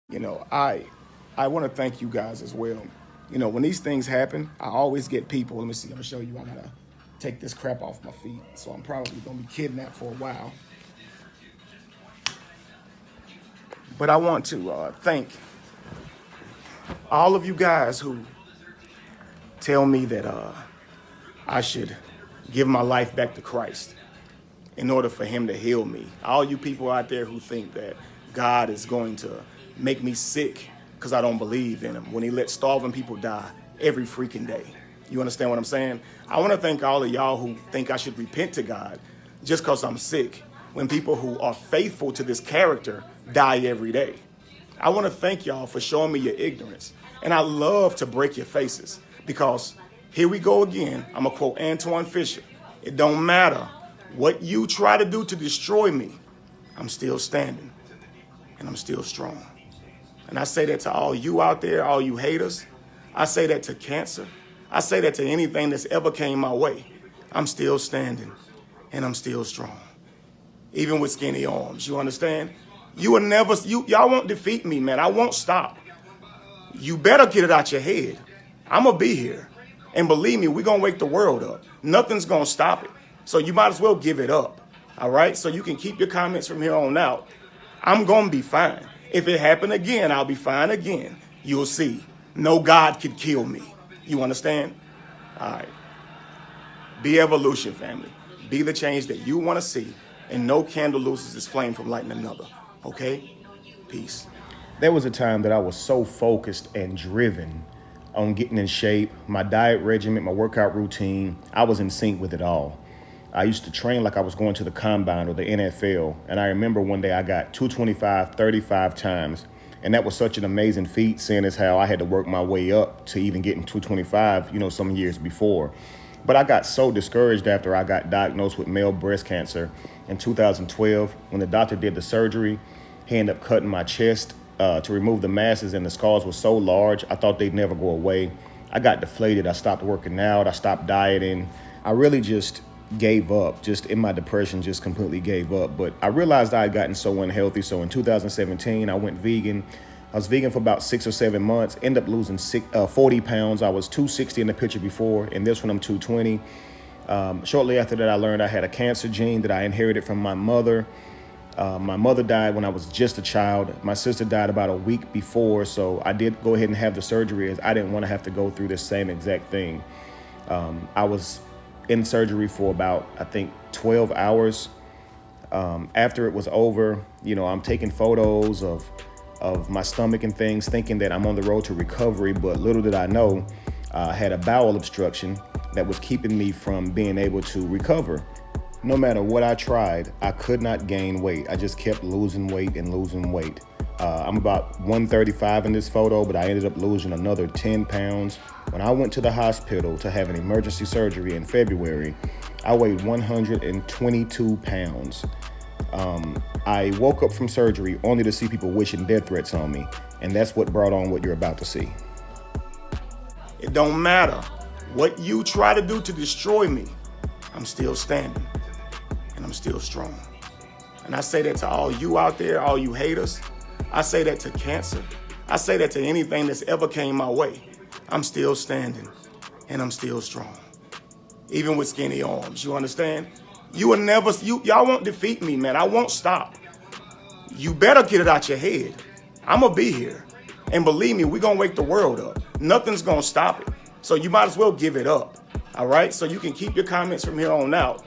I want to thank you guys as well. When these things happen, I always get people. Let me see. I'm gonna show you. I gotta take this crap off my feet, so I'm probably gonna be kidnapped for a while. But I want to thank all of you guys who tell me that I should give my life back to Christ in order for Him to heal me. All you people out there who think that God is going to make me sick because I don't believe in Him when He lets starving people die every freaking day. You understand what I'm saying? I want to thank all of y'all who think I should repent to God just because I'm sick when people who are faithful to this character die every day. I want to thank y'all for showing me your ignorance. And I love to break your faces because here we go again. I'm going to quote Antoine Fisher. It don't matter what you try to do to destroy me. I'm still standing and I'm still strong. And I say that to all you out there, all you haters. I say that to cancer. I say that to anything that's ever came my way. I'm still standing and I'm still strong. Even with skinny arms, you understand? You will never, y'all won't defeat me, man. I won't stop. You better get it out your head. I'm going to be here. And believe me, we're going to wake the world up. Nothing's going to stop it. So you might as well give it up. All right? So you can keep your comments from here on out. I'm going to be fine. If it happened again, I'll be fine again. You'll see. No God could kill me. You understand? All right. Be evolution, family. Be the change that you want to see. And no candle loses its flame from lighting another. Okay? Peace. There was a time that I was so focused and driven on getting in shape, my diet regimen, my workout routine. I was in sync with it all. I used to train like I was going to the combine or the NFL. And I remember one day I got 225 35 times. And that was such an amazing feat, seeing as how I had to work my way up to even getting 225, some years before. But I got so discouraged after I got diagnosed with male breast cancer in 2012. When the doctor did the surgery, he ended up cutting my chest to remove the masses, and the scars were so large, I thought they'd never go away. I got deflated. I stopped working out. I stopped dieting. I really just gave up, just in my depression, just completely gave up. But I realized I had gotten so unhealthy. So in 2017, I went vegan. I was vegan for about 6 or 7 months, ended up losing 40 pounds. I was 260 in the picture before, and this one I'm 220. Shortly after that, I learned I had a cancer gene that I inherited from my mother. My mother died when I was just a child. My sister died about a week before, so I did go ahead and have the surgery as I didn't want to have to go through the same exact thing. I was in surgery for about, I think, 12 hours. After it was over, I'm taking photos of my stomach and things, thinking that I'm on the road to recovery, but little did I know, I had a bowel obstruction that was keeping me from being able to recover. No matter what I tried, I could not gain weight. I just kept losing weight and losing weight. I'm about 135 in this photo, but I ended up losing another 10 pounds. When I went to the hospital to have an emergency surgery in February, I weighed 122 pounds. I woke up from surgery only to see people wishing death threats on me, and that's what brought on what you're about to see. It don't matter what you try to do to destroy me. I'm still standing and I'm still strong. And I say that to all you out there, all you haters. I say that to cancer. I say that to anything that's ever came my way. I'm still standing and I'm still strong. Even with skinny arms, you understand? You will never, y'all won't defeat me, man. I won't stop. You better get it out your head. I'm going to be here. And believe me, we're going to wake the world up. Nothing's going to stop it. So you might as well give it up. All right? So you can keep your comments from here on out.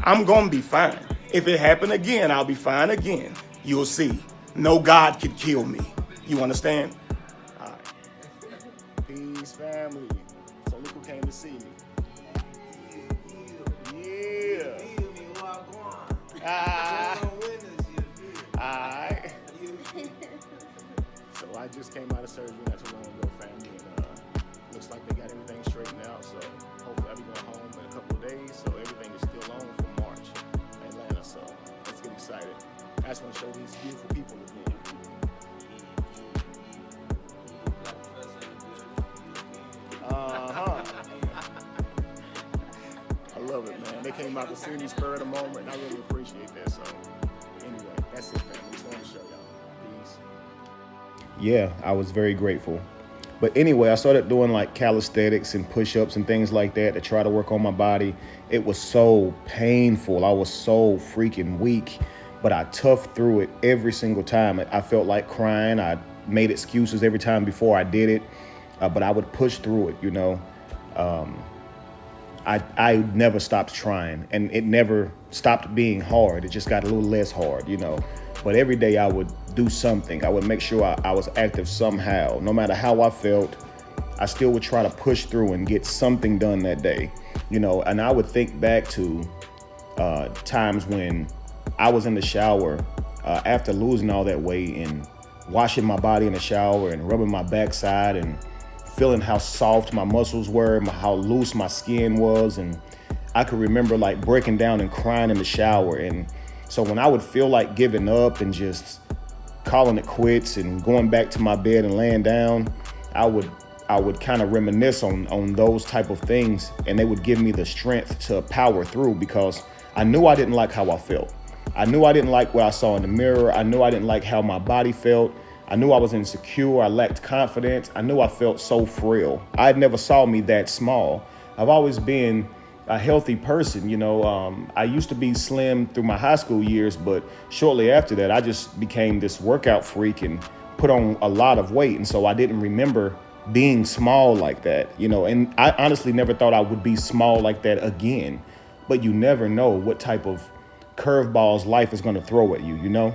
I'm going to be fine. If it happened again, I'll be fine again. You'll see. No God could kill me. You understand? All right. Peace, family. So look who came to see me. Yeah. Alright. So I just came out of surgery not too long ago, family, and looks like they got everything straightened out. So hopefully I'll be going home in a couple of days. So everything is still on for March, Atlanta. So let's get excited. I just want to show these beautiful people again. I love it, man. They came out to see me spur of the moment, and I really appreciate that. So anyway, that's it, family. Just wanted to show y'all. Peace. yeah, I was very grateful. But anyway, I started doing like calisthenics and push-ups and things like that to try to work on my body. It was so painful. I was so freaking weak, but I toughed through it every single time. I felt like crying. I made excuses every time before I did it, but I would push through it, you know. I never stopped trying, and it never stopped being hard. It just got a little less hard, you know. But every day I would do something. I would make sure I was active somehow. No matter how I felt, I still would try to push through and get something done that day, you know. And I would think back to times when I was in the shower after losing all that weight and washing my body in the shower and rubbing my backside and feeling how soft my muscles were, how loose my skin was. And I could remember like breaking down and crying in the shower. And so when I would feel like giving up and just calling it quits and going back to my bed and laying down, I would kind of reminisce on those type of things, and they would give me the strength to power through, because I knew I didn't like how I felt. I knew I didn't like what I saw in the mirror. I knew I didn't like how my body felt. I knew I was insecure. I lacked confidence. I knew I felt so frail. I had never saw me that small. I've always been a healthy person, you know. I used to be slim through my high school years, but shortly after that, I just became this workout freak and put on a lot of weight. And so I didn't remember being small like that, you know, and I honestly never thought I would be small like that again. But you never know what type of curveballs life is going to throw at you, you know.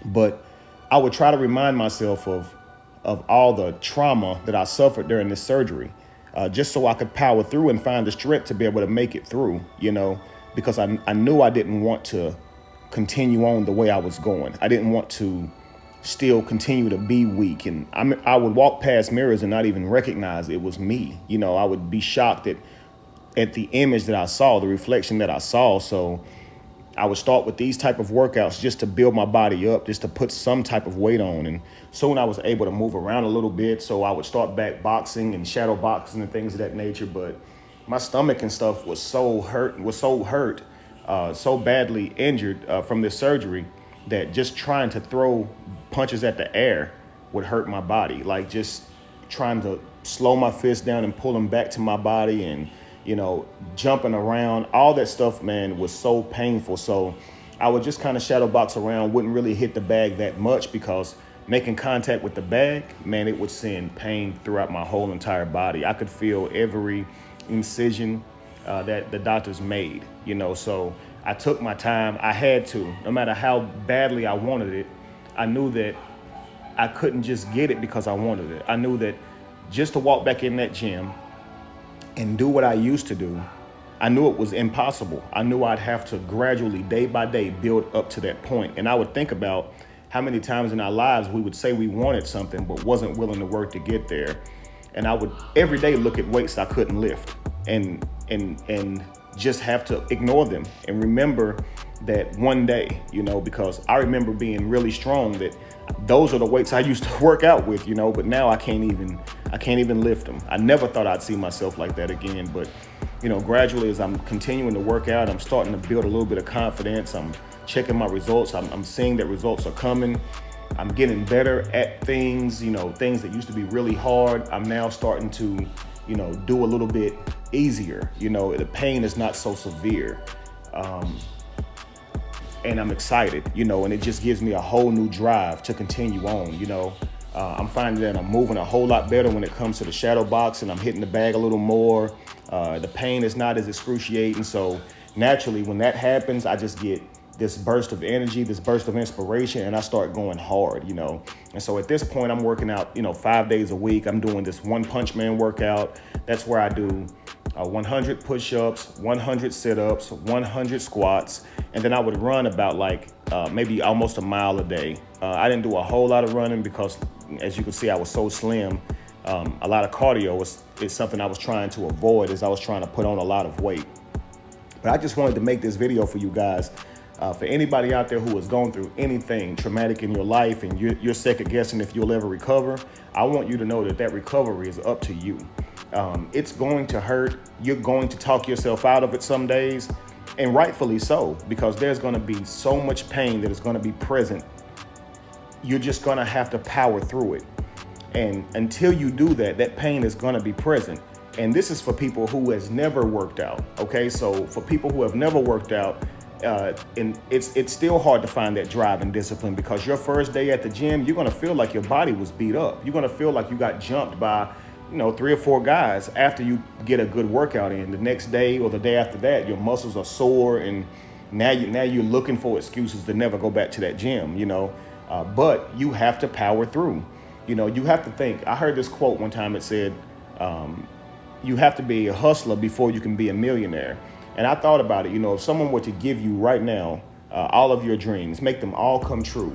But I would try to remind myself of all the trauma that I suffered during this surgery, just so I could power through and find the strength to be able to make it through, you know, because I knew I didn't want to continue on the way I was going. I didn't want to still continue to be weak. And I would walk past mirrors and not even recognize it was me. You know, I would be shocked at the image that I saw, the reflection that I saw. So I would start with these type of workouts just to build my body up, just to put some type of weight on. And soon I was able to move around a little bit. So I would start back boxing and shadow boxing and things of that nature. But my stomach and stuff was so hurt, so badly injured from this surgery, that just trying to throw punches at the air would hurt my body. Like just trying to slow my fist down and pull them back to my body, and you know, jumping around, all that stuff, man, was so painful. So I would just kind of shadow box around, wouldn't really hit the bag that much, because making contact with the bag, man, it would send pain throughout my whole entire body. I could feel every incision that the doctors made, you know. So I took my time. I had to, no matter how badly I wanted it. I knew that I couldn't just get it because I wanted it. I knew that just to walk back in that gym and do what I used to do, I knew it was impossible. I knew I'd have to gradually, day by day, build up to that point. And I would think about how many times in our lives we would say we wanted something but wasn't willing to work to get there. And I would every day look at weights I couldn't lift and just have to ignore them and remember that one day, you know, because I remember being really strong, that those are the weights I used to work out with, you know, but now I can't even lift them. I never thought I'd see myself like that again. But, you know, gradually as I'm continuing to work out, I'm starting to build a little bit of confidence. I'm checking my results. I'm seeing that results are coming. I'm getting better at things, you know, things that used to be really hard. I'm now starting to, you know, do a little bit easier. You know, the pain is not so severe. And I'm excited, you know, and it just gives me a whole new drive to continue on, you know. I'm finding that I'm moving a whole lot better when it comes to the shadow box, and I'm hitting the bag a little more. The pain is not as excruciating. So naturally, when that happens, I just get this burst of energy, this burst of inspiration, and I start going hard, you know. And so at this point, I'm working out, you know, 5 days a week. I'm doing this One Punch Man workout. That's where I do 100 push-ups, 100 sit-ups, 100 squats, and then I would run about maybe almost a mile a day. I didn't do a whole lot of running because, as you can see, I was so slim. A lot of cardio is something I was trying to avoid, as I was trying to put on a lot of weight. But I just wanted to make this video for you guys. For anybody out there who has gone through anything traumatic in your life and you're second guessing if you'll ever recover, I want you to know that recovery is up to you. It's going to hurt. You're going to talk yourself out of it some days, and rightfully so, because there's going to be so much pain that is going to be present you're just gonna have to power through it. And until you do that, that pain is gonna be present. And this is for people who has never worked out. Okay, so for people who have never worked out, and it's still hard to find that drive and discipline, because your first day at the gym, you're gonna feel like your body was beat up. You're gonna feel like you got jumped by, 3 or 4 guys after you get a good workout in. The next day or the day after that, your muscles are sore, and now you're looking for excuses to never go back to that gym. But you have to power through. You have to think. I heard this quote one time. It said, you have to be a hustler before you can be a millionaire. And I thought about it. If someone were to give you right now all of your dreams, make them all come true,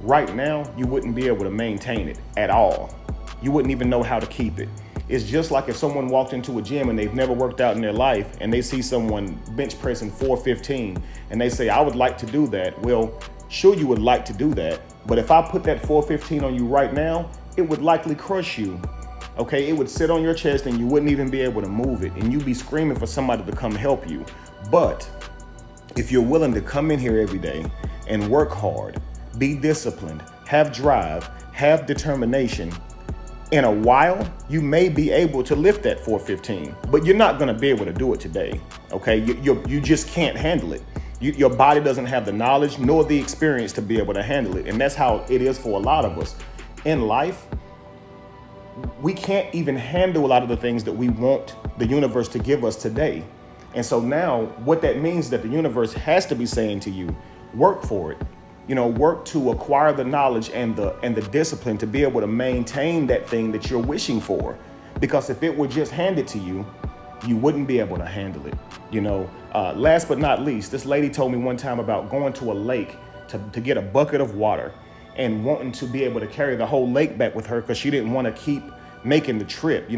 right now, you wouldn't be able to maintain it at all. You wouldn't even know how to keep it. It's just like if someone walked into a gym and they've never worked out in their life, and they see someone bench pressing 415 and they say, I would like to do that. Well, sure, you would like to do that. But if I put that 415 on you right now, it would likely crush you. Okay, it would sit on your chest and you wouldn't even be able to move it, and you'd be screaming for somebody to come help you. But if you're willing to come in here every day and work hard, be disciplined, have drive, have determination, in a while, you may be able to lift that 415, but you're not going to be able to do it today. Okay, you just can't handle it. Your body doesn't have the knowledge nor the experience to be able to handle it. And that's how it is for a lot of us in life. We can't even handle a lot of the things that we want the universe to give us today. And so now what that means is that the universe has to be saying to you, work for it. Work to acquire the knowledge and the discipline to be able to maintain that thing that you're wishing for. Because if it were just handed to you, you wouldn't be able to handle it. Last but not least, this lady told me one time about going to a lake to get a bucket of water, and wanting to be able to carry the whole lake back with her because she didn't want to keep making the trip.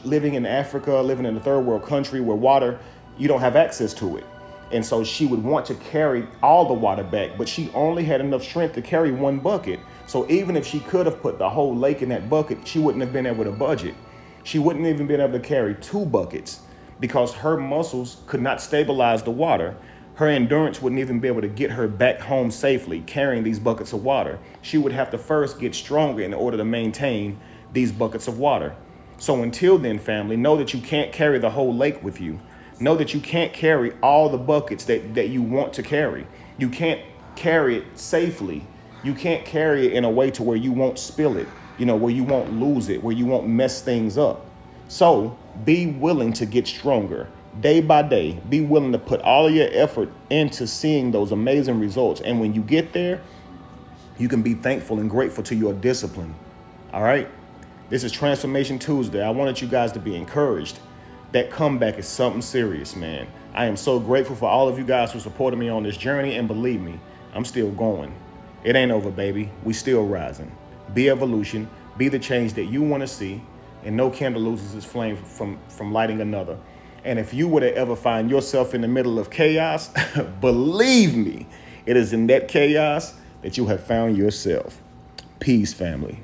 Living in Africa, living in a third world country where water, you don't have access to it. And so she would want to carry all the water back, but she only had enough strength to carry one bucket. So even if she could have put the whole lake in that bucket, she wouldn't have been able to budget. She wouldn't even been able to carry 2 buckets because her muscles could not stabilize the water. Her endurance wouldn't even be able to get her back home safely carrying these buckets of water. She would have to first get stronger in order to maintain these buckets of water. So until then, family, know that you can't carry the whole lake with you. Know that you can't carry all the buckets that you want to carry. You can't carry it safely. You can't carry it in a way to where you won't spill it, where you won't lose it, where you won't mess things up. So be willing to get stronger day by day. Be willing to put all of your effort into seeing those amazing results. And when you get there, you can be thankful and grateful to your discipline. All right. This is Transformation Tuesday. I wanted you guys to be encouraged. That comeback is something serious, man. I am so grateful for all of you guys who supported me on this journey. And believe me, I'm still going. It ain't over, baby. We still rising. Be evolution. Be the change that you want to see. And no candle loses its flame from lighting another. And if you were to ever find yourself in the middle of chaos, believe me, it is in that chaos that you have found yourself. Peace, family.